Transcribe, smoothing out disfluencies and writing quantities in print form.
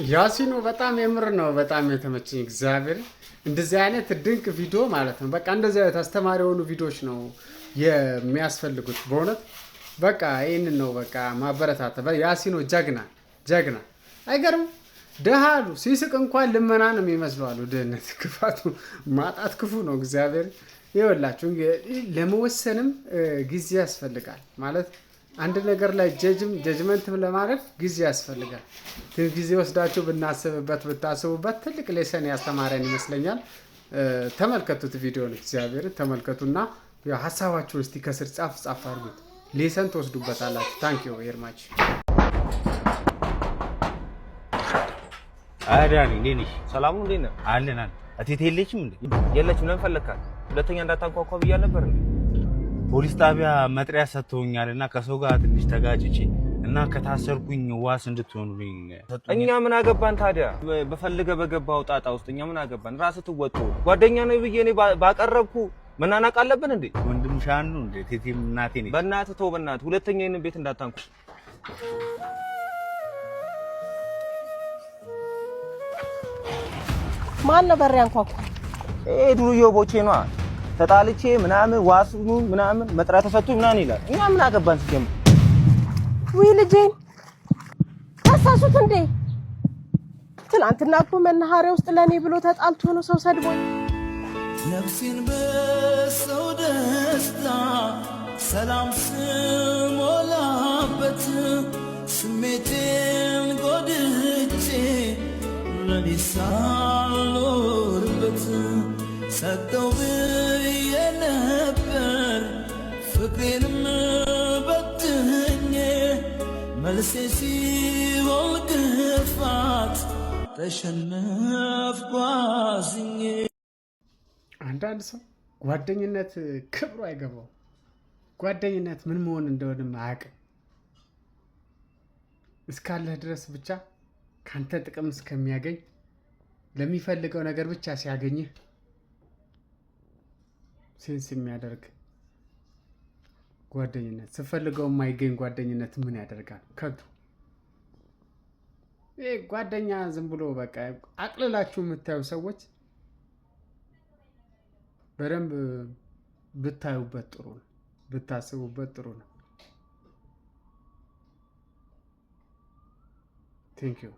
ያሲኑ በጣም የምር ነው በጣም የተመቸኝ እግዚአብሔር እንደዚህ አይነት ድንቅ ቪዲዮ ማለት ነው። በቃ እንደዚህ አይነት አስተማሪ የሆኑ ቪዲዮዎች ነው የሚያስፈልጉት በእውነት በቃ ይሄንን ነው በቃ ማበረታታ። ያሲኑ ጀግና ጀግና አይገርም። ደሃ አሉ ሲስቅ እንኳን ልመና ነው የሚመስለው አሉ። ድህነት ክፋቱ ማጣት ክፉ ነው። እግዚአብሔር ይወላችሁ ለመወሰንም ጊዜ ያስፈልጋል ማለት አንድ ነገር ላይ ጀጅመንትም ለማድረግ ጊዜ ያስፈልጋል። ጊዜ ወስዳችሁ ብናስብበት ብታስቡበት ትልቅ ሌሰን ያስተማረን ይመስለኛል። ተመልከቱት ቪዲዮን እግዚአብሔር ተመልከቱና ሀሳባችሁን እስቲ ከስር ጻፍ ጻፍ አድርጉት። ሌሰን ትወስዱበታላችሁ። ታንክ ዩ ቬሪ ማች። አዳኒ ሌኒሽ ሰላሙ እንዴት ነው? አለናል። እቴቴ የለችም እንዴ? የለችም። ለምን ፈለካት? ሁለተኛ እንዳታንኳኳ ብያ ነበር እንዴ? ፖሊስ ጣቢያ መጥሪያ ሰጥተውኛልና ከሰው ጋር ትንሽ ተጋጭቼ እና ከታሰርኩኝ ዋስ እንድትሆኑልኝ ሰጡኝ። እኛ ምን አገባን ታዲያ? በፈልገ በገባው ጣጣ ውስጥ እኛ ምን አገባን? ራስህ ትወጡ። ጓደኛ ነው ብዬ እኔ ባቀረብኩ መናናቅ አለብን እንዴ? ወንድም ሻኑ እንዴ? ቴቴም እናቴ ነኝ። በእናትህ ተው፣ በእናትህ ሁለተኛ ይሄን ቤት እንዳታንኩ። ማን ነበር ያንኳኩ? ዱርዬ ቦቼ ነዋ። ተጣልቼ ምናምን ዋሱ ምናምን መጥራ ተሰጥቶ ምናምን ይላል። እኛ ምን አገባን ሲጀምር? ወይ ልጄን ታሳሱት እንዴ? ትናንትና እኮ መናኸሪያ ውስጥ ለኔ ብሎ ተጣልቶ ነው ሰው ሰድቦኝ። ነፍሴን በሰው ደስታ ሰላም ስሞላበት ስሜቴን ጎድቼ ለኔ ሳልኖርበት ሰጠው ብዬ ነበር ፍቅሬንም በትኜ መልሴ ሲሆን ግፋት ተሸነፍኩ አዝኜ። አንዳንድ ሰው ጓደኝነት ክብሩ አይገባው። ጓደኝነት ምን መሆን እንደሆነም አያውቅም። እስካለህ ድረስ ብቻ ካንተ ጥቅም እስከሚያገኝ ለሚፈልገው ነገር ብቻ ሲያገኝህ ሴንስ የሚያደርግ ጓደኝነት ስፈልገው የማይገኝ ጓደኝነት ምን ያደርጋል? ከንቱ። ይሄ ጓደኛ ዝም ብሎ በቃ አቅልላችሁ የምታዩ ሰዎች በደንብ ብታዩበት ጥሩ ነው፣ ብታስቡበት ጥሩ ነው። ቴንክ ዩ